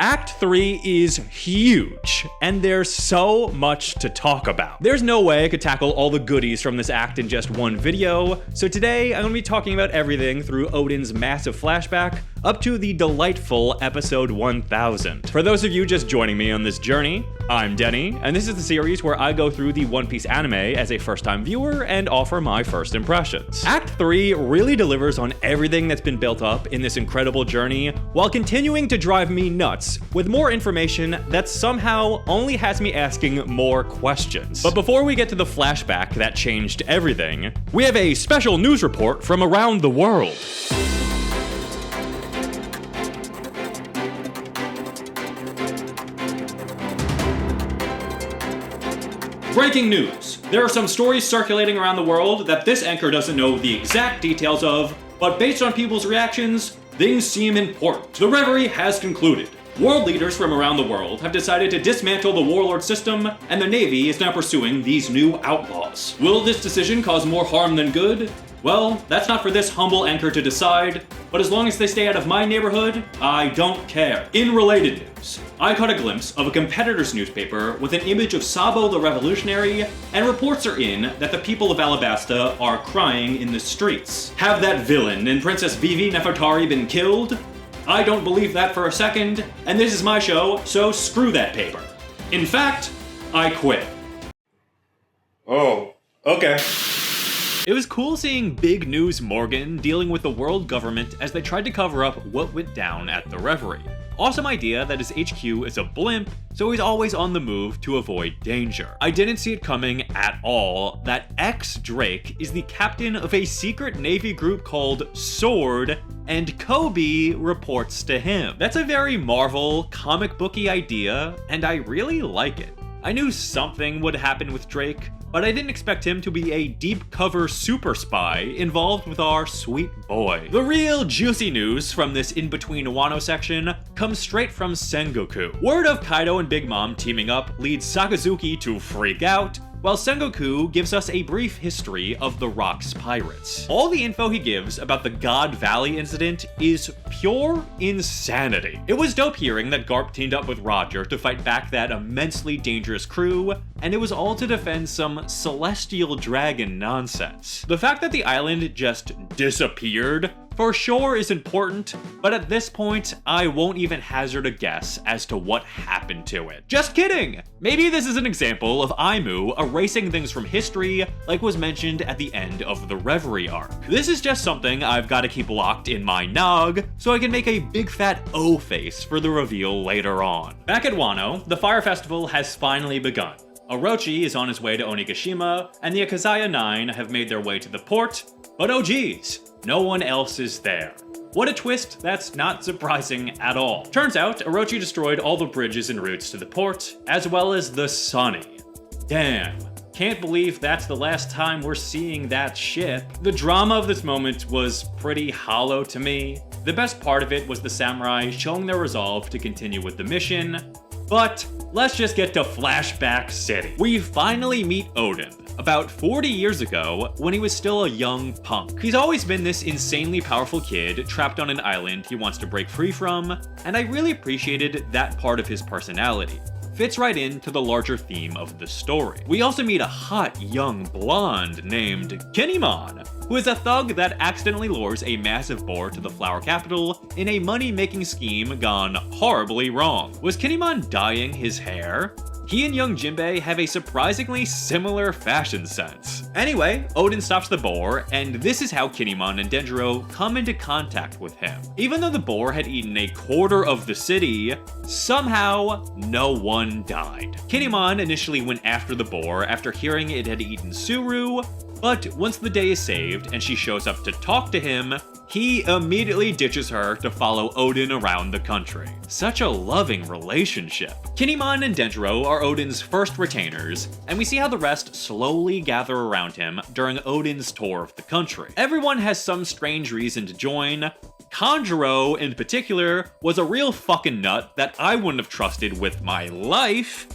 Act 3 is huge, and there's so much to talk about. There's no way I could tackle all the goodies from this act in just one video, so today I'm going to be talking about everything through ODEN's massive flashback up to the delightful episode 1000. For those of you just joining me on this journey, I'm Denny, and this is the series where I go through the One Piece anime as a first-time viewer and offer my first impressions. Act 3 really delivers on everything that's been built up in this incredible journey, while continuing to drive me nuts with more information that somehow only has me asking more questions. But before we get to the flashback that changed everything, we have a special news report from around the world. Breaking news! There are some stories circulating around the world that this anchor doesn't know the exact details of, but based on people's reactions, things seem important. The reverie has concluded. World leaders from around the world have decided to dismantle the warlord system, and the Navy is now pursuing these new outlaws. Will this decision cause more harm than good? Well, that's not for this humble anchor to decide, but as long as they stay out of my neighborhood, I don't care. In related news, I caught a glimpse of a competitor's newspaper with an image of Sabo the Revolutionary, and reports are in that the people of Alabasta are crying in the streets. Have that villain and Princess Vivi Nefertari been killed? I don't believe that for a second, and this is my show, so screw that paper. In fact, I quit. Oh, okay. It was cool seeing Big News Morgan dealing with the world government as they tried to cover up what went down at the Reverie. Awesome idea that his HQ is a blimp, so he's always on the move to avoid danger. I didn't see it coming at all that Drake is the captain of a secret Navy group called Sword, and Kobe reports to him. That's a very Marvel, comic booky idea, and I really like it. I knew something would happen with Drake, but I didn't expect him to be a deep cover super spy involved with our sweet boy. The real juicy news from this in-between Wano section comes straight from Sengoku. Word of Kaido and Big Mom teaming up leads Sakazuki to freak out, while Sengoku gives us a brief history of the Rock's pirates. All the info he gives about the God Valley incident is pure insanity. It was dope hearing that Garp teamed up with Roger to fight back that immensely dangerous crew, and it was all to defend some celestial dragon nonsense. The fact that the island just disappeared for sure is important, but at this point, I won't even hazard a guess as to what happened to it. Just kidding! Maybe this is an example of Aimu erasing things from history like was mentioned at the end of the Reverie arc. This is just something I've got to keep locked in my nog so I can make a big fat O face for the reveal later on. Back at Wano, the Fire Festival has finally begun. Orochi is on his way to Onigashima, and the Akazaya 9 have made their way to the port, but oh geez, no one else is there. What a twist, that's not surprising at all. Turns out, Orochi destroyed all the bridges and routes to the port, as well as the Sunny. Damn, can't believe that's the last time we're seeing that ship. The drama of this moment was pretty hollow to me. The best part of it was the samurai showing their resolve to continue with the mission, but let's just get to Flashback City. We finally meet Oden, about 40 years ago when he was still a young punk. He's always been this insanely powerful kid trapped on an island he wants to break free from, and I really appreciated that part of his personality. Fits right into the larger theme of the story. We also meet a hot young blonde named Kinemon, who is a thug that accidentally lures a massive boar to the flower capital in a money-making scheme gone horribly wrong. Was Kinemon dyeing his hair? He and young Jinbei have a surprisingly similar fashion sense. Anyway, Oden stops the boar, and this is how Kinemon and Denjiro come into contact with him. Even though the boar had eaten a quarter of the city, somehow no one died. Kinemon initially went after the boar after hearing it had eaten Suru, but once the day is saved and she shows up to talk to him, he immediately ditches her to follow Oden around the country. Such a loving relationship. Kinemon and Denjiro are Oden's first retainers, and we see how the rest slowly gather around him during Oden's tour of the country. Everyone has some strange reason to join. Kanjuro, in particular, was a real fucking nut that I wouldn't have trusted with my life.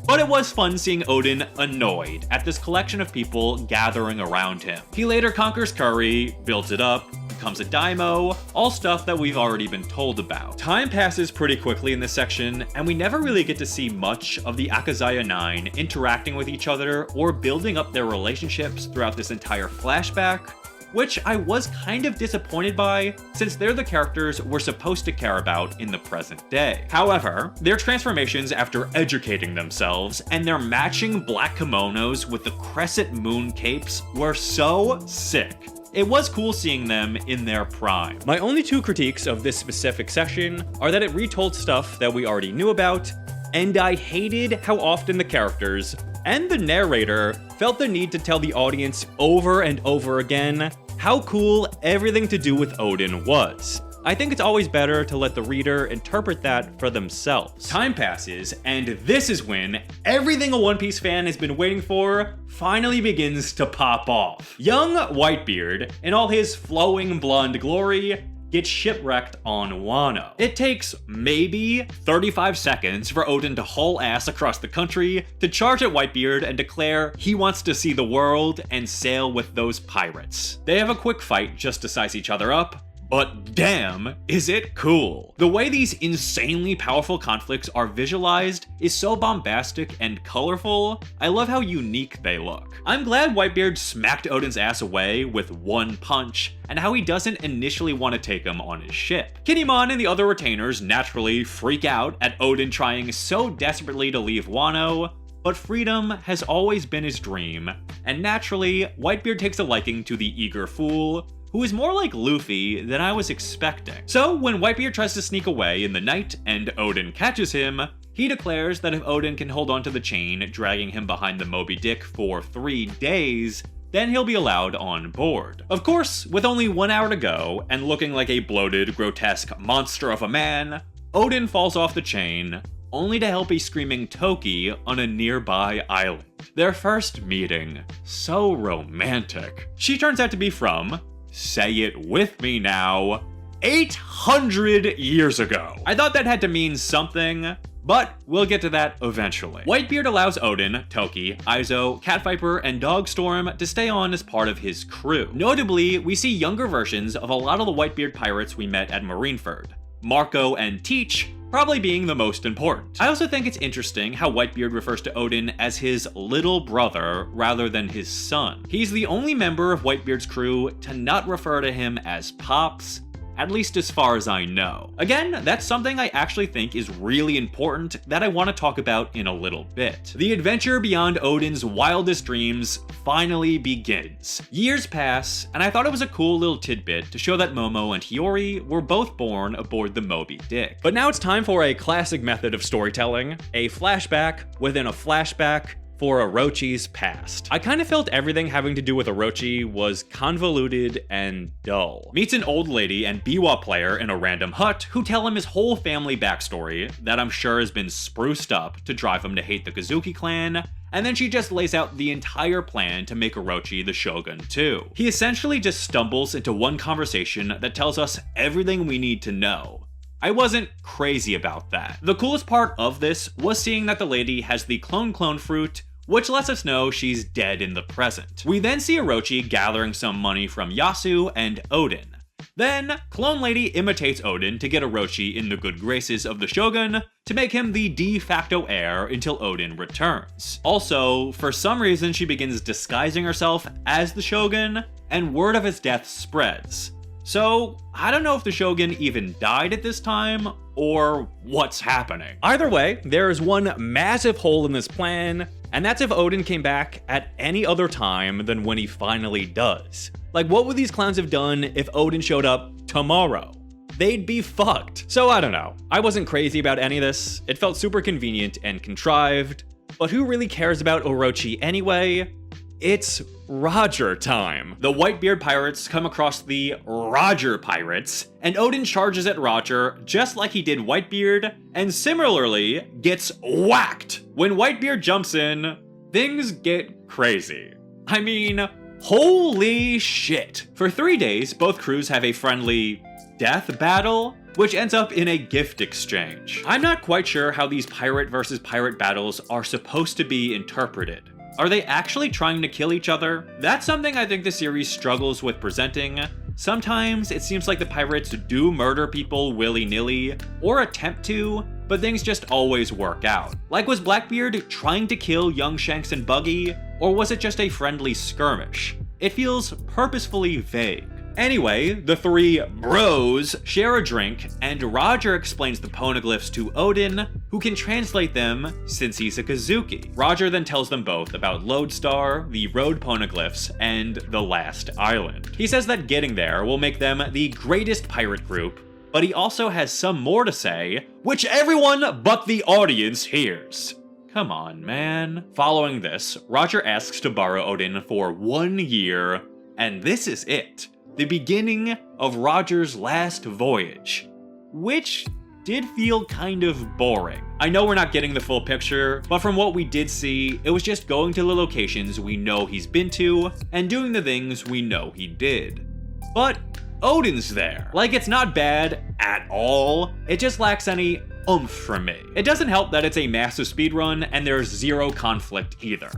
But it was fun seeing Oden annoyed at this collection of people gathering around him. He later conquers Curry, builds it up, becomes a daimyo, all stuff that we've already been told about. Time passes pretty quickly in this section, and we never really get to see much of the Akazaya 9 interacting with each other or building up their relationships throughout this entire flashback, which I was kind of disappointed by, since they're the characters we're supposed to care about in the present day. However, their transformations after educating themselves and their matching black kimonos with the crescent moon capes were so sick. It was cool seeing them in their prime. My only two critiques of this specific section are that it retold stuff that we already knew about, and I hated how often the characters and the narrator felt the need to tell the audience over and over again how cool everything to do with Odin was. I think it's always better to let the reader interpret that for themselves. Time passes, and this is when everything a One Piece fan has been waiting for finally begins to pop off. Young Whitebeard, in all his flowing blonde glory, gets shipwrecked on Wano. It takes maybe 35 seconds for Odin to haul ass across the country to charge at Whitebeard and declare he wants to see the world and sail with those pirates. They have a quick fight just to size each other up, but damn, is it cool. The way these insanely powerful conflicts are visualized is so bombastic and colorful. I love how unique they look. I'm glad Whitebeard smacked Odin's ass away with one punch, and how he doesn't initially want to take him on his ship. Kinemon and the other retainers naturally freak out at Odin trying so desperately to leave Wano, but freedom has always been his dream, and naturally, Whitebeard takes a liking to the eager fool, who is more like Luffy than I was expecting. So when Whitebeard tries to sneak away in the night and Odin catches him, he declares that if Odin can hold onto the chain, dragging him behind the Moby Dick for 3 days, then he'll be allowed on board. Of course, with only 1 hour to go, and looking like a bloated, grotesque monster of a man, Odin falls off the chain, only to help a screaming Toki on a nearby island. Their first meeting, so romantic. She turns out to be from, say it with me now, 800 years ago. I thought that had to mean something, but we'll get to that eventually. Whitebeard allows Odin, Toki, Aizo, Cat Viper, and Dogstorm to stay on as part of his crew. Notably, we see younger versions of a lot of the Whitebeard pirates we met at Marineford, Marco and Teach probably being the most important. I also think it's interesting how Whitebeard refers to Odin as his little brother rather than his son. He's the only member of Whitebeard's crew to not refer to him as Pops, at least as far as I know. Again, that's something I actually think is really important that I want to talk about in a little bit. The adventure beyond Odin's wildest dreams finally begins. Years pass, and I thought it was a cool little tidbit to show that Momo and Hiyori were both born aboard the Moby Dick. But now it's time for a classic method of storytelling, a flashback within a flashback for Orochi's past. I kind of felt everything having to do with Orochi was convoluted and dull. Meets an old lady and biwa player in a random hut who tell him his whole family backstory that I'm sure has been spruced up to drive him to hate the Kazuki clan, and then she just lays out the entire plan to make Orochi the shogun too. He essentially just stumbles into one conversation that tells us everything we need to know. I wasn't crazy about that. The coolest part of this was seeing that the lady has the clone fruit, which lets us know she's dead in the present. We then see Orochi gathering some money from Yasu and Odin. Then, Clone Lady imitates Odin to get Orochi in the good graces of the Shogun to make him the de facto heir until Odin returns. Also, for some reason she begins disguising herself as the Shogun, and word of his death spreads. So, I don't know if the Shogun even died at this time, or what's happening. Either way, there is one massive hole in this plan, and that's if Odin came back at any other time than when he finally does. Like, what would these clowns have done if Odin showed up tomorrow? They'd be fucked. So I don't know. I wasn't crazy about any of this. It felt super convenient and contrived. But who really cares about Orochi anyway? It's Roger time. The Whitebeard pirates come across the Roger pirates, and Odin charges at Roger just like he did Whitebeard, and similarly gets whacked. When Whitebeard jumps in, things get crazy. I mean, holy shit. For 3 days, both crews have a friendly death battle, which ends up in a gift exchange. I'm not quite sure how these pirate versus pirate battles are supposed to be interpreted. Are they actually trying to kill each other? That's something I think the series struggles with presenting, Sometimes it seems like the pirates do murder people willy-nilly, or attempt to, but things just always work out. Like, was Blackbeard trying to kill young Shanks and Buggy, or was it just a friendly skirmish? It feels purposefully vague. Anyway, the three bros share a drink, and Roger explains the poneglyphs to ODEN, who can translate them since he's a Kazuki. Roger then tells them both about Lodestar, the road poneglyphs, and the last island. He says that getting there will make them the greatest pirate group, but he also has some more to say, which everyone but the audience hears. Come on, man. Following this, Roger asks to borrow ODEN for 1 year, and this is it. The beginning of Roger's last voyage, which did feel kind of boring. I know we're not getting the full picture, but from what we did see, it was just going to the locations we know he's been to, and doing the things we know he did. But ODEN's there. Like, it's not bad at all, it just lacks any oomph from me. It doesn't help that it's a massive speedrun, and there's zero conflict either.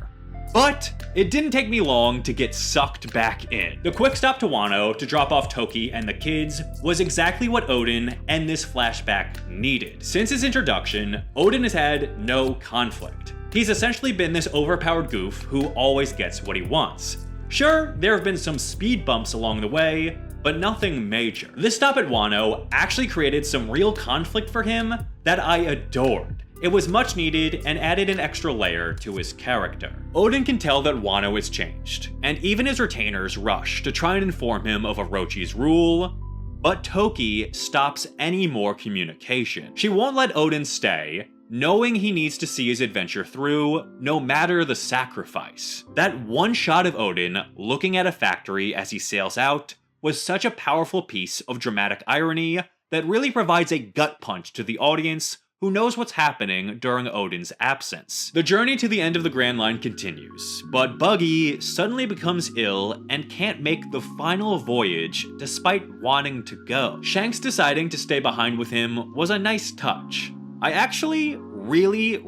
But it didn't take me long to get sucked back in. The quick stop to Wano to drop off Toki and the kids was exactly what ODEN and this flashback needed. Since his introduction, ODEN has had no conflict. He's essentially been this overpowered goof who always gets what he wants. Sure, there have been some speed bumps along the way, but nothing major. This stop at Wano actually created some real conflict for him that I adored. It was much needed and added an extra layer to his character. ODEN can tell that Wano has changed, and even his retainers rush to try and inform him of Orochi's rule, but Toki stops any more communication. She won't let ODEN stay, knowing he needs to see his adventure through, no matter the sacrifice. That one shot of ODEN looking at a factory as he sails out was such a powerful piece of dramatic irony that really provides a gut punch to the audience who knows what's happening during ODEN's absence. The journey to the end of the Grand Line continues, but Buggy suddenly becomes ill and can't make the final voyage despite wanting to go. Shanks deciding to stay behind with him was a nice touch. I actually really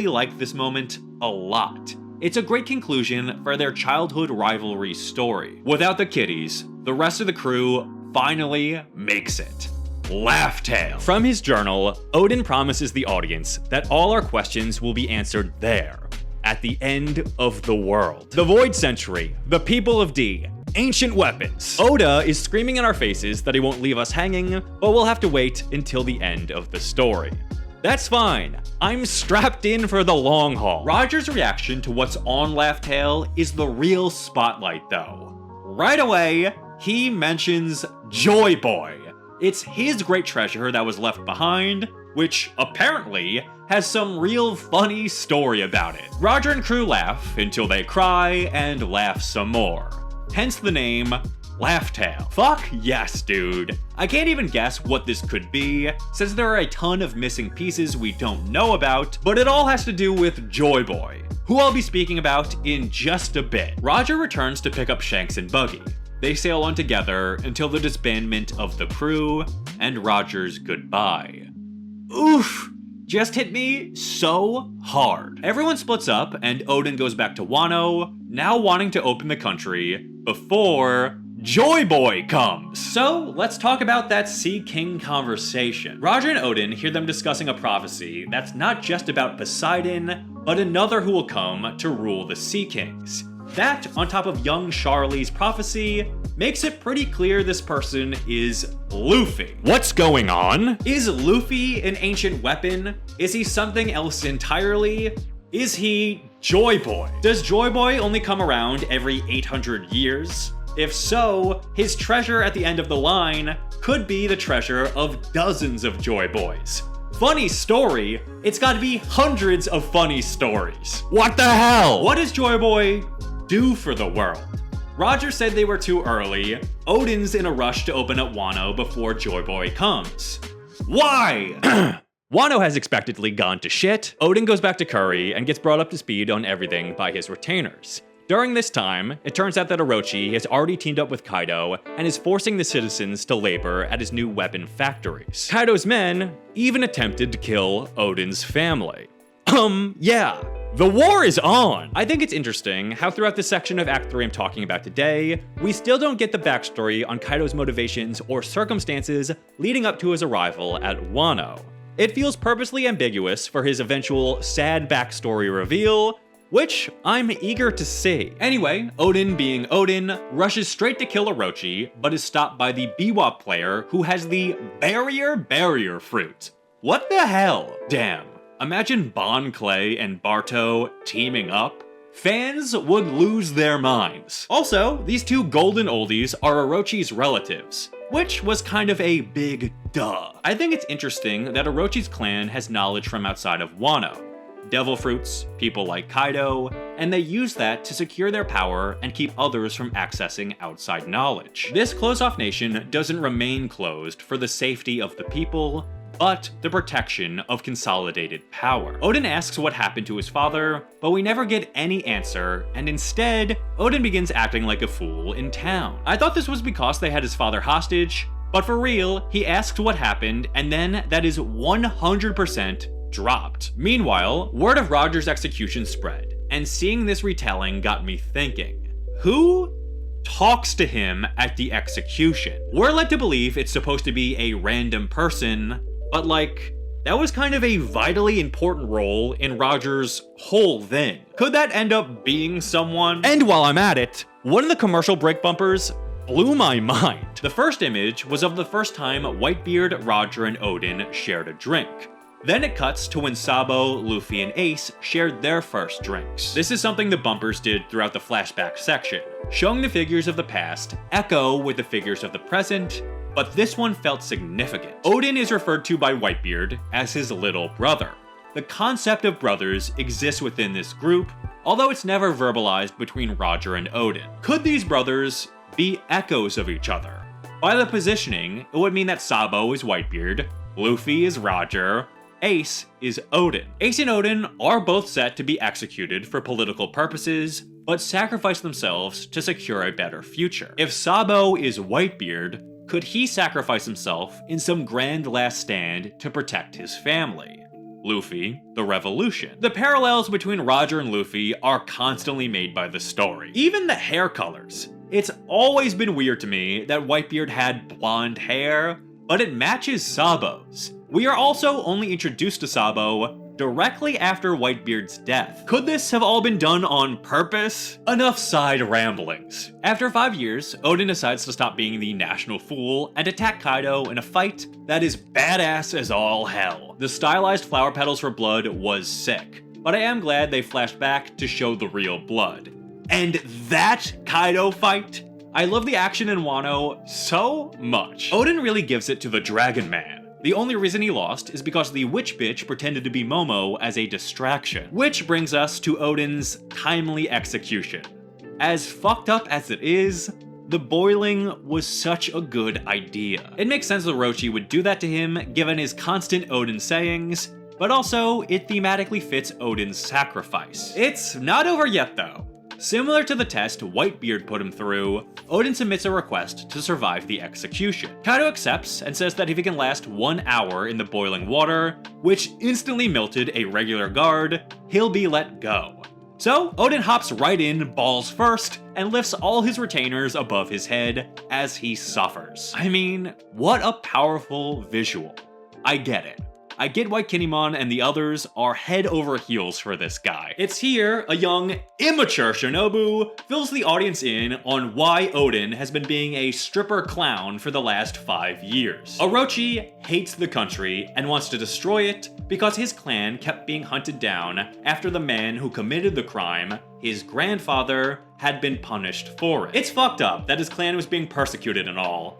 like this moment a lot. It's a great conclusion for their childhood rivalry story. Without the kiddies, the rest of the crew finally makes it. Laugh tale. From his journal, ODEN promises the audience that all our questions will be answered there, at the end of the world. The Void Century, the people of D, ancient weapons. Oda is screaming in our faces that he won't leave us hanging, but we'll have to wait until the end of the story. That's fine. I'm strapped in for the long haul. Roger's reaction to what's on Laugh Tale is the real spotlight though. Right away, he mentions Joy Boy. It's his great treasure that was left behind, which apparently has some real funny story about it. Roger and crew laugh until they cry and laugh some more. Hence the name Laugh Tale. Fuck yes, dude. I can't even guess what this could be, since there are a ton of missing pieces we don't know about, but it all has to do with Joy Boy, who I'll be speaking about in just a bit. Roger returns to pick up Shanks and Buggy. They sail on together until the disbandment of the crew and Roger's goodbye. Oof! Just hit me so hard. Everyone splits up and ODEN goes back to Wano, now wanting to open the country before Joy Boy comes. So let's talk about that Sea King conversation. Roger and ODEN hear them discussing a prophecy that's not just about Poseidon, but another who will come to rule the Sea Kings. That, on top of young Charlie's prophecy, makes it pretty clear this person is Luffy. What's going on? Is Luffy an ancient weapon? Is he something else entirely? Is he Joy Boy? Does Joy Boy only come around every 800 years? If so, his treasure at the end of the line could be the treasure of dozens of Joy Boys. Funny story, it's gotta be hundreds of funny stories. What the hell? What does Joy Boy do for the world? Roger said they were too early. ODEN's in a rush to open up Wano before Joy Boy comes. Why? Wano has expectedly gone to shit. ODEN goes back to Curry and gets brought up to speed on everything by his retainers. During this time, it turns out that Orochi has already teamed up with Kaido and is forcing the citizens to labor at his new weapon factories. Kaido's men even attempted to kill ODEN's family. Yeah. The war is on! I think it's interesting how throughout this section of Act 3 I'm talking about today, we still don't get the backstory on Kaido's motivations or circumstances leading up to his arrival at Wano. It feels purposely ambiguous for his eventual sad backstory reveal, which I'm eager to see. Anyway, Oden being Oden, rushes straight to kill Orochi, but is stopped by the Biwa player who has the barrier fruit. What the hell? Damn. Imagine Bon Clay and Barto teaming up. Fans would lose their minds. Also, these two golden oldies are Orochi's relatives, which was kind of a big duh. I think it's interesting that Orochi's clan has knowledge from outside of Wano. Devil fruits, people like Kaido, and they use that to secure their power and keep others from accessing outside knowledge. This closed-off nation doesn't remain closed for the safety of the people, but the protection of consolidated power. Oden asks what happened to his father, but we never get any answer, and instead, Oden begins acting like a fool in town. I thought this was because they had his father hostage, but for real, he asks what happened, and then that is 100% dropped. Meanwhile, word of Roger's execution spread, and seeing this retelling got me thinking, who talks to him at the execution? We're led to believe it's supposed to be a random person, but like, that was kind of a vitally important role in Roger's whole thing. Could that end up being someone? And while I'm at it, one of the commercial break bumpers blew my mind. The first image was of the first time Whitebeard, Roger, and Oden shared a drink. Then it cuts to when Sabo, Luffy, and Ace shared their first drinks. This is something the bumpers did throughout the flashback section, showing the figures of the past echo with the figures of the present, but this one felt significant. Oden is referred to by Whitebeard as his little brother. The concept of brothers exists within this group, although it's never verbalized between Roger and Oden. Could these brothers be echoes of each other? By the positioning, it would mean that Sabo is Whitebeard, Luffy is Roger, Ace is Oden. Ace and Oden are both set to be executed for political purposes, but sacrifice themselves to secure a better future. If Sabo is Whitebeard, could he sacrifice himself in some grand last stand to protect his family? Luffy, the revolution. The parallels between Roger and Luffy are constantly made by the story. Even the hair colors. It's always been weird to me that Whitebeard had blonde hair, but it matches Sabo's. We are also only introduced to Sabo directly after Whitebeard's death. Could this have all been done on purpose? Enough side ramblings. After 5 years, Oden decides to stop being the national fool and attack Kaido in a fight that is badass as all hell. The stylized flower petals for blood was sick, but I am glad they flashed back to show the real blood. And that Kaido fight? I love the action in Wano so much. Oden really gives it to the Dragon Man. The only reason he lost is because the witch bitch pretended to be Momo as a distraction. Which brings us to Oden's timely execution. As fucked up as it is, the boiling was such a good idea. It makes sense that Orochi would do that to him given his constant Oden sayings, but also it thematically fits Oden's sacrifice. It's not over yet though. Similar to the test Whitebeard put him through, Oden submits a request to survive the execution. Kaido accepts and says that if he can last 1 hour in the boiling water, which instantly melted a regular guard, he'll be let go. So Oden hops right in, balls first, and lifts all his retainers above his head as he suffers. I mean, what a powerful visual. I get it. I get why Kinemon and the others are head over heels for this guy. It's here a young, immature Shinobu fills the audience in on why Oden has been being a stripper clown for the last 5 years. Orochi hates the country and wants to destroy it because his clan kept being hunted down after the man who committed the crime, his grandfather, had been punished for it. It's fucked up that his clan was being persecuted and all.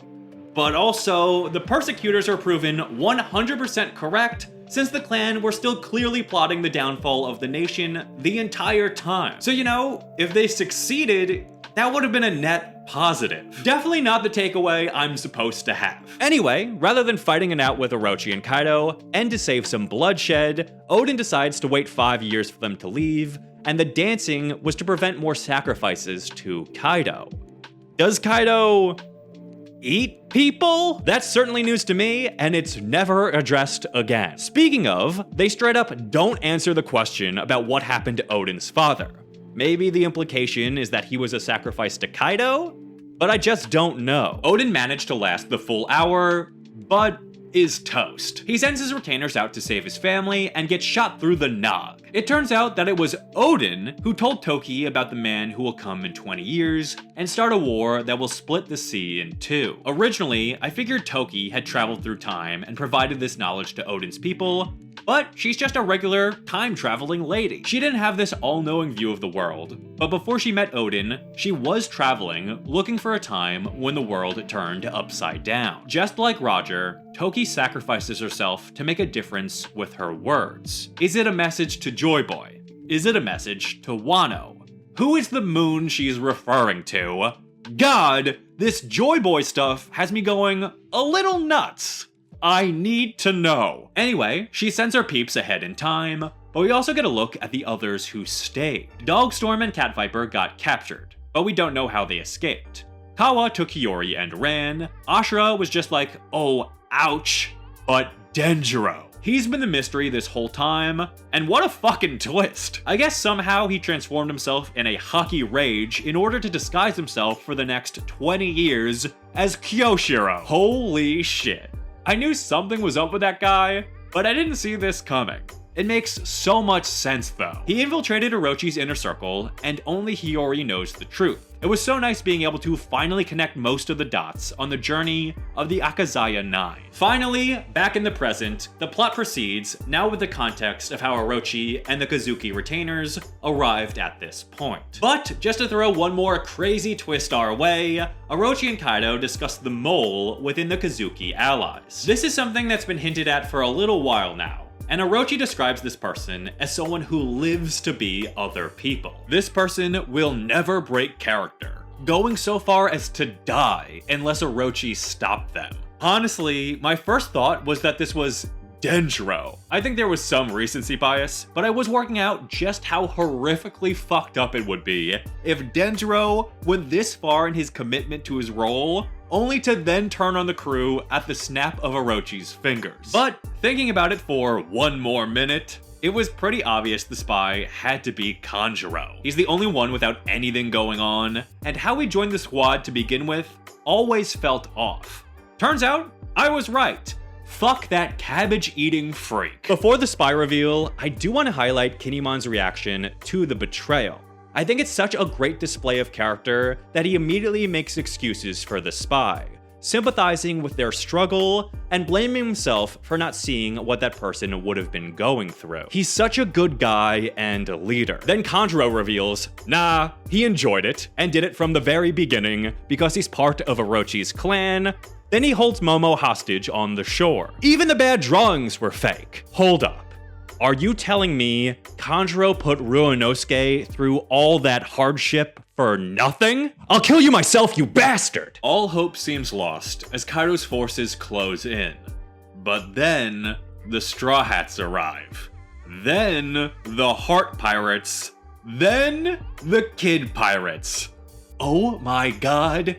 But also, the persecutors are proven 100% correct since the clan were still clearly plotting the downfall of the nation the entire time. So you know, if they succeeded, that would have been a net positive. Definitely not the takeaway I'm supposed to have. Anyway, rather than fighting it out with Orochi and Kaido, and to save some bloodshed, Oden decides to wait 5 years for them to leave, and the dancing was to prevent more sacrifices to Kaido. Does Kaido eat people? That's certainly news to me, and it's never addressed again. Speaking of, they straight up don't answer the question about what happened to Odin's father. Maybe the implication is that he was a sacrifice to Kaido? But I just don't know. Odin managed to last the full hour, but is toast. He sends his retainers out to save his family and gets shot through the nog. It turns out that it was Odin who told Toki about the man who will come in 20 years and start a war that will split the sea in two. Originally, I figured Toki had traveled through time and provided this knowledge to Odin's people, but she's just a regular time-traveling lady. She didn't have this all-knowing view of the world, but before she met Odin, she was traveling, looking for a time when the world turned upside down. Just like Roger, Toki sacrifices herself to make a difference with her words. Is it a message to Joy Boy? Is it a message to Wano? Who is the moon she's referring to? God, this Joy Boy stuff has me going a little nuts. I need to know. Anyway, she sends her peeps ahead in time, but we also get a look at the others who stayed. Dogstorm and Cat Viper got captured, but we don't know how they escaped. Kawa took Hiyori and ran. Ashura was just like, oh, ouch. But Denjiro, he's been the mystery this whole time, and what a fucking twist. I guess somehow he transformed himself in a hockey rage in order to disguise himself for the next 20 years as Kyoshiro. Holy shit. I knew something was up with that guy, but I didn't see this coming. It makes so much sense though. He infiltrated Orochi's inner circle, and only Hiyori knows the truth. It was so nice being able to finally connect most of the dots on the journey of the Akazaya 9. Finally, back in the present, the plot proceeds, now with the context of how Orochi and the Kazuki retainers arrived at this point. But, just to throw one more crazy twist our way, Orochi and Kaido discuss the mole within the Kazuki allies. This is something that's been hinted at for a little while now, and Orochi describes this person as someone who lives to be other people. This person will never break character, going so far as to die unless Orochi stopped them. Honestly, my first thought was that this was Denjiro. I think there was some recency bias, but I was working out just how horrifically fucked up it would be if Denjiro went this far in his commitment to his role, only to then turn on the crew at the snap of Orochi's fingers. But thinking about it for one more minute, it was pretty obvious the spy had to be Kanjuro. He's the only one without anything going on, and how he joined the squad to begin with always felt off. Turns out, I was right. Fuck that cabbage-eating freak. Before the spy reveal, I do want to highlight Kinemon's reaction to the betrayal. I think it's such a great display of character that he immediately makes excuses for the spy, sympathizing with their struggle and blaming himself for not seeing what that person would have been going through. He's such a good guy and leader. Then Kanjuro reveals, nah, he enjoyed it and did it from the very beginning because he's part of Orochi's clan. Then he holds Momo hostage on the shore. Even the bad drawings were fake. Hold up. Are you telling me Kanjuro put Ryunosuke through all that hardship for nothing? I'll kill you myself, you bastard! All hope seems lost as Kaido's forces close in. But then, the Straw Hats arrive. Then, the Heart Pirates. Then, the Kid Pirates. Oh my god.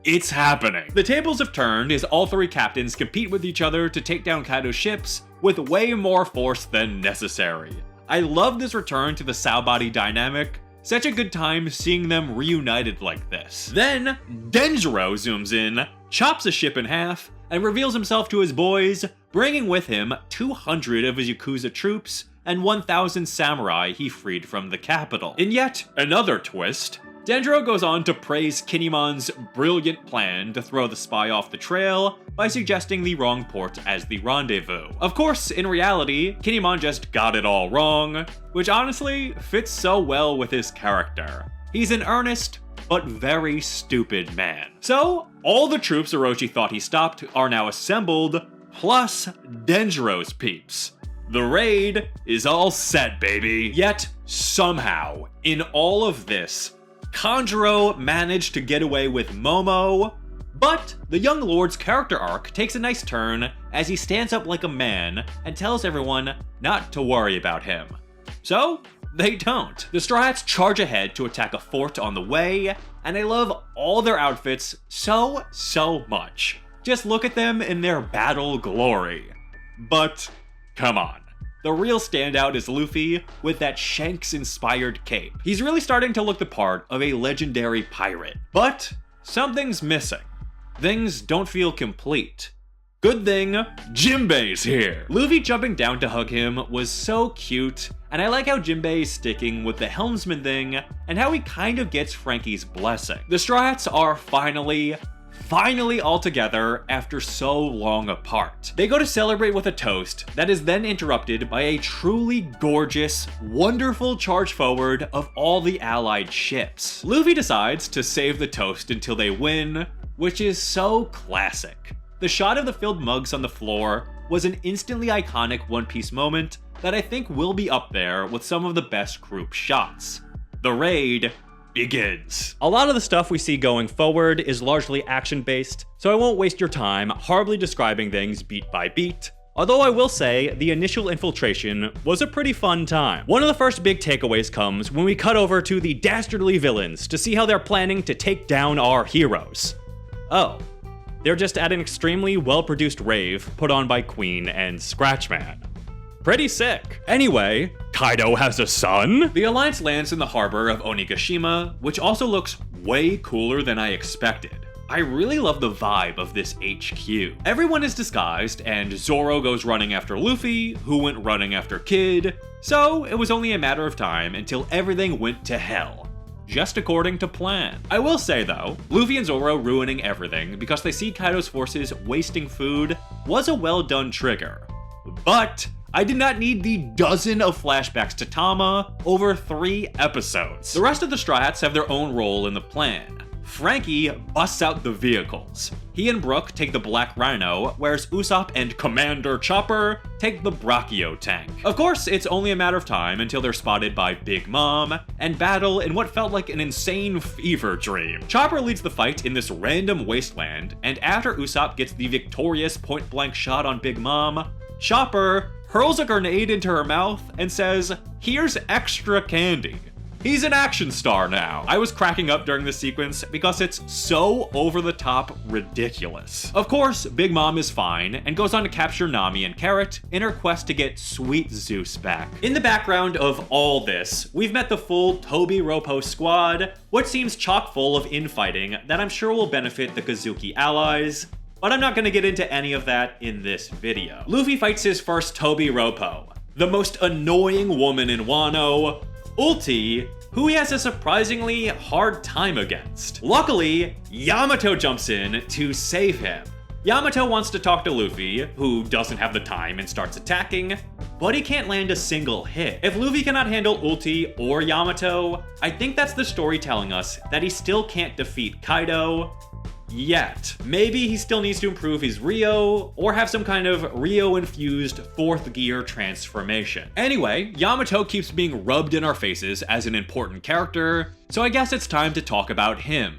It's happening. The tables have turned as all three captains compete with each other to take down Kaido's ships with way more force than necessary. I love this return to the Saobody dynamic. Such a good time seeing them reunited like this. Then, Denjiro zooms in, chops a ship in half, and reveals himself to his boys, bringing with him 200 of his Yakuza troops and 1,000 samurai he freed from the capital. In yet another twist, Denjiro goes on to praise Kinemon's brilliant plan to throw the spy off the trail by suggesting the wrong port as the rendezvous. Of course, in reality, Kinemon just got it all wrong, which honestly fits so well with his character. He's an earnest, but very stupid man. So, all the troops Orochi thought he stopped are now assembled, plus Denjiro's peeps. The raid is all set, baby. Yet, somehow, in all of this, Kanjuro managed to get away with Momo, but the young lord's character arc takes a nice turn as he stands up like a man and tells everyone not to worry about him. So, they don't. The Straw Hats charge ahead to attack a fort on the way, and I love all their outfits so much. Just look at them in their battle glory. But, come on. The real standout is Luffy with that Shanks-inspired cape. He's really starting to look the part of a legendary pirate. But something's missing. Things don't feel complete. Good thing, Jinbei's here! Luffy jumping down to hug him was so cute, and I like how Jinbei is sticking with the helmsman thing, and how he kind of gets Franky's blessing. The Straw Hats are finally all together after so long apart. They go to celebrate with a toast that is then interrupted by a truly gorgeous, wonderful charge forward of all the allied ships. Luffy decides to save the toast until they win, which is so classic. The shot of the filled mugs on the floor was an instantly iconic One Piece moment that I think will be up there with some of the best group shots. The raid begins. A lot of the stuff we see going forward is largely action-based, so I won't waste your time horribly describing things beat by beat, although I will say the initial infiltration was a pretty fun time. One of the first big takeaways comes when we cut over to the dastardly villains to see how they're planning to take down our heroes. Oh, they're just at an extremely well-produced rave put on by Queen and Scratchman. Pretty sick. Anyway, Kaido has a son? The Alliance lands in the harbor of Onigashima, which also looks way cooler than I expected. I really love the vibe of this HQ. Everyone is disguised, and Zoro goes running after Luffy, who went running after Kid, so it was only a matter of time until everything went to hell. Just according to plan. I will say though, Luffy and Zoro ruining everything because they see Kaido's forces wasting food was a well done trigger. But I did not need the dozen of flashbacks to Tama over 3 episodes. The rest of the Straw Hats have their own role in the plan. Franky busts out the vehicles. He and Brook take the Black Rhino, whereas Usopp and Commander Chopper take the Brachio tank. Of course, it's only a matter of time until they're spotted by Big Mom and battle in what felt like an insane fever dream. Chopper leads the fight in this random wasteland, and after Usopp gets the victorious point-blank shot on Big Mom, Chopper hurls a grenade into her mouth and says, "Here's extra candy." He's an action star now. I was cracking up during this sequence because it's so over-the-top ridiculous. Of course, Big Mom is fine and goes on to capture Nami and Carrot in her quest to get Sweet Zeus back. In the background of all this, we've met the full Toby Ropo squad, which seems chock full of infighting that I'm sure will benefit the Kazuki allies, but I'm not going to get into any of that in this video. Luffy fights his first Toby Ropo, the most annoying woman in Wano, Ulti, who he has a surprisingly hard time against. Luckily, Yamato jumps in to save him. Yamato wants to talk to Luffy, who doesn't have the time and starts attacking, but he can't land a single hit. If Luffy cannot handle Ulti or Yamato, I think that's the story telling us that he still can't defeat Kaido yet. Maybe he still needs to improve his Rio, or have some kind of Rio-infused 4th gear transformation. Anyway, Yamato keeps being rubbed in our faces as an important character, so I guess it's time to talk about him.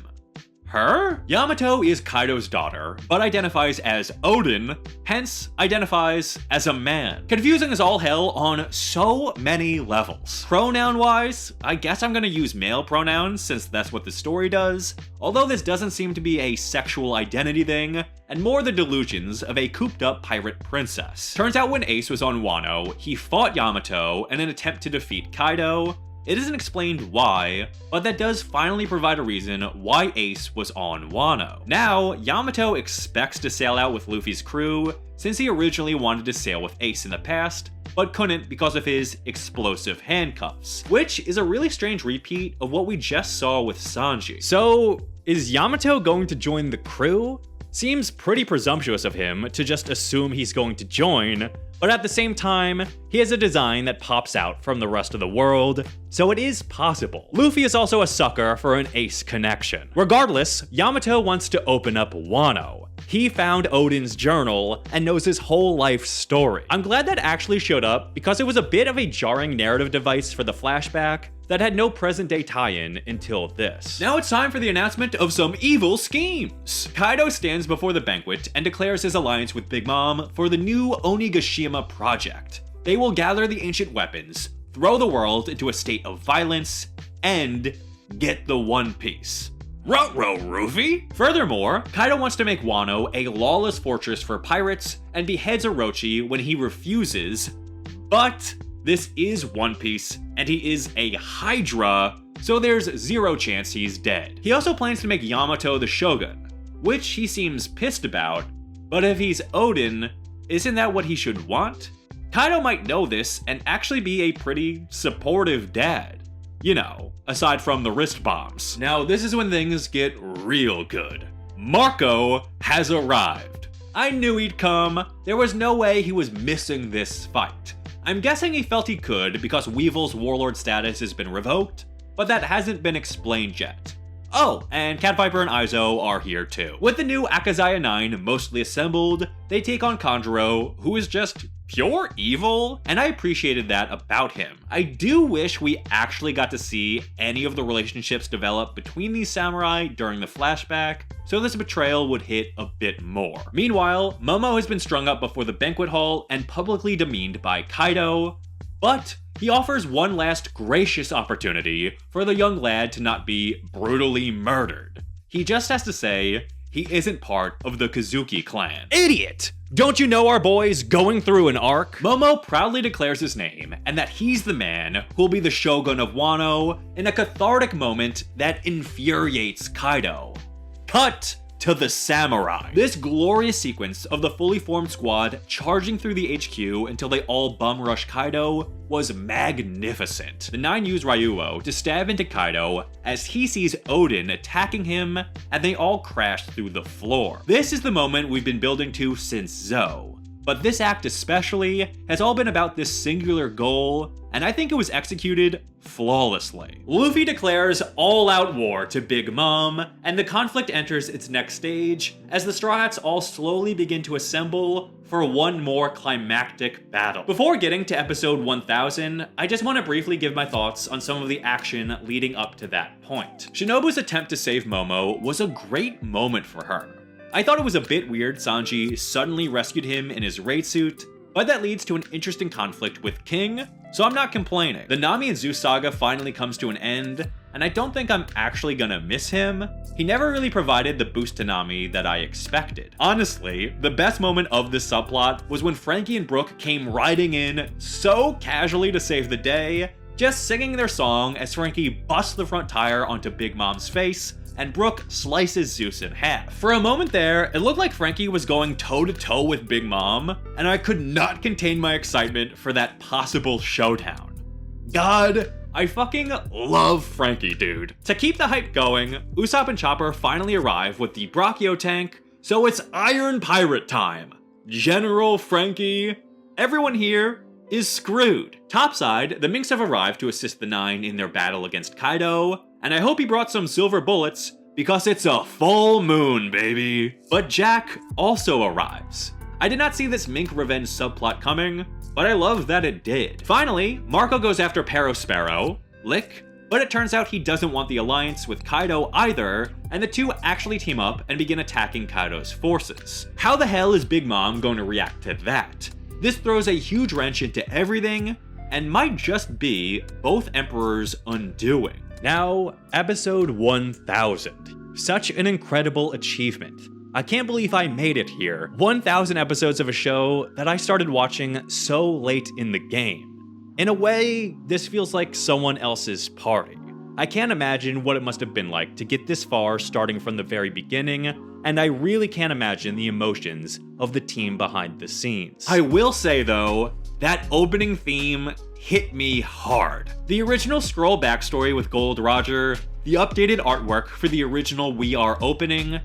Her? Yamato is Kaido's daughter, but identifies as ODEN, hence identifies as a man. Confusing as all hell on so many levels. Pronoun-wise, I guess I'm gonna use male pronouns since that's what the story does, although this doesn't seem to be a sexual identity thing, and more the delusions of a cooped-up pirate princess. Turns out when Ace was on Wano, he fought Yamato in an attempt to defeat Kaido. It isn't explained why, but that does finally provide a reason why Ace was on Wano. Now, Yamato expects to sail out with Luffy's crew, since he originally wanted to sail with Ace in the past, but couldn't because of his explosive handcuffs, which is a really strange repeat of what we just saw with Sanji. So, is Yamato going to join the crew? Seems pretty presumptuous of him to just assume he's going to join, but at the same time, he has a design that pops out from the rest of the world, so it is possible. Luffy is also a sucker for an Ace connection. Regardless, Yamato wants to open up Wano. He found Oden's journal and knows his whole life story. I'm glad that actually showed up because it was a bit of a jarring narrative device for the flashback that had no present-day tie-in until this. Now it's time for the announcement of some evil schemes. Kaido stands before the banquet and declares his alliance with Big Mom for the new Onigashima project. They will gather the ancient weapons, throw the world into a state of violence, and get the One Piece. Ruh-roh, Ruffy! Furthermore, Kaido wants to make Wano a lawless fortress for pirates and beheads Orochi when he refuses, but this is One Piece, and he is a Hydra, so there's zero chance he's dead. He also plans to make Yamato the Shogun, which he seems pissed about, but if he's ODEN, isn't that what he should want? Kaido might know this and actually be a pretty supportive dad. You know, aside from the wrist bombs. Now, this is when things get real good. Marco has arrived. I knew he'd come. There was no way he was missing this fight. I'm guessing he felt he could because Weevil's warlord status has been revoked, but that hasn't been explained yet. Oh, and Cat Viper and Aizo are here too. With the new Akazaya 9 mostly assembled, they take on Kanjuro, who is just pure evil, and I appreciated that about him. I do wish we actually got to see any of the relationships develop between these samurai during the flashback, so this betrayal would hit a bit more. Meanwhile, Momo has been strung up before the banquet hall and publicly demeaned by Kaido, but he offers one last gracious opportunity for the young lad to not be brutally murdered. He just has to say he isn't part of the Kazuki clan. Idiot! Don't you know our boy's going through an arc? Momo proudly declares his name and that he's the man who'll be the Shogun of Wano in a cathartic moment that infuriates Kaido. Cut to the samurai. This glorious sequence of the fully formed squad charging through the HQ until they all bum rush Kaido was magnificent. The 9 use Ryuo to stab into Kaido as he sees ODEN attacking him, and they all crash through the floor. This is the moment we've been building to since Zou, but this act especially has all been about this singular goal, and I think it was executed flawlessly. Luffy declares all-out war to Big Mom, and the conflict enters its next stage as the Straw Hats all slowly begin to assemble for one more climactic battle. Before getting to episode 1000, I just want to briefly give my thoughts on some of the action leading up to that point. Shinobu's attempt to save Momo was a great moment for her. I thought it was a bit weird Sanji suddenly rescued him in his raid suit, but that leads to an interesting conflict with King, so I'm not complaining. The Nami and Zeus saga finally comes to an end, and I don't think I'm actually gonna miss him. He never really provided the boost to Nami that I expected. Honestly, the best moment of this subplot was when Frankie and Brook came riding in so casually to save the day, just singing their song as Frankie busts the front tire onto Big Mom's face, and Brook slices Zeus in half. For a moment there, it looked like Frankie was going toe-to-toe with Big Mom, and I could not contain my excitement for that possible showdown. God, I fucking love Frankie, dude. To keep the hype going, Usopp and Chopper finally arrive with the Brachio tank, so it's Iron Pirate time. General Frankie, everyone here is screwed. Topside, the Minks have arrived to assist the 9 in their battle against Kaido, and I hope he brought some silver bullets, because it's a full moon, baby. But Jack also arrives. I did not see this Mink revenge subplot coming, but I love that it did. Finally, Marco goes after Sparrow, Lick, but it turns out he doesn't want the alliance with Kaido either, and the two actually team up and begin attacking Kaido's forces. How the hell is Big Mom going to react to that? This throws a huge wrench into everything, and might just be both emperors' undoing. Now, episode 1000. Such an incredible achievement. I can't believe I made it here. 1000 episodes of a show that I started watching so late in the game. In a way, this feels like someone else's party. I can't imagine what it must have been like to get this far starting from the very beginning, and I really can't imagine the emotions of the team behind the scenes. I will say though, that opening theme hit me hard. The original Scroll backstory with Gold Roger, the updated artwork for the original We Are opening,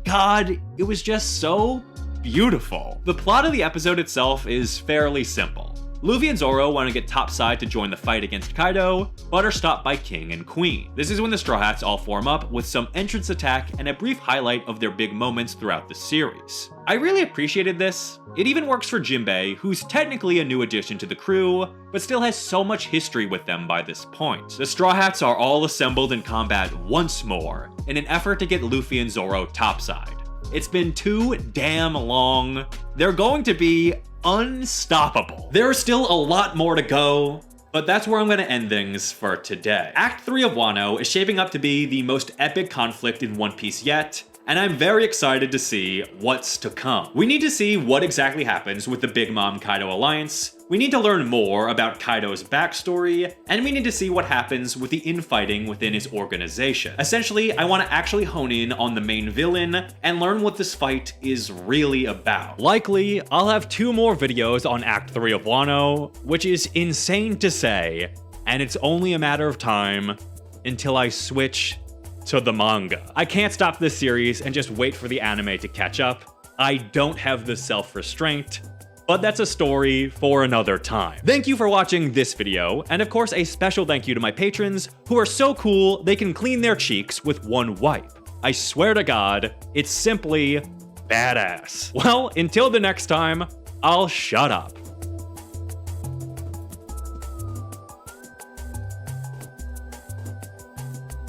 God, it was just so beautiful. The plot of the episode itself is fairly simple. Luffy and Zoro want to get topside to join the fight against Kaido, but are stopped by King and Queen. This is when the Straw Hats all form up with some entrance attack and a brief highlight of their big moments throughout the series. I really appreciated this. It even works for Jinbei, who's technically a new addition to the crew, but still has so much history with them by this point. The Straw Hats are all assembled in combat once more, in an effort to get Luffy and Zoro topside. It's been too damn long. They're going to be unstoppable. There is still a lot more to go, But that's where I'm going to end things for today. Act 3 of Wano is shaping up to be the most epic conflict in One Piece yet, and I'm very excited to see what's to come. We need to see what exactly happens with the Big Mom Kaido alliance, we need to learn more about Kaido's backstory, and we need to see what happens with the infighting within his organization. Essentially, I want to actually hone in on the main villain and learn what this fight is really about. Likely, I'll have 2 more videos on Act 3 of Wano, which is insane to say, and it's only a matter of time until I switch to the manga. I can't stop this series and just wait for the anime to catch up. I don't have the self-restraint, but that's a story for another time. Thank you for watching this video, and of course a special thank you to my patrons who are so cool they can clean their cheeks with one wipe. I swear to God, it's simply badass. Well, until the next time, I'll shut up.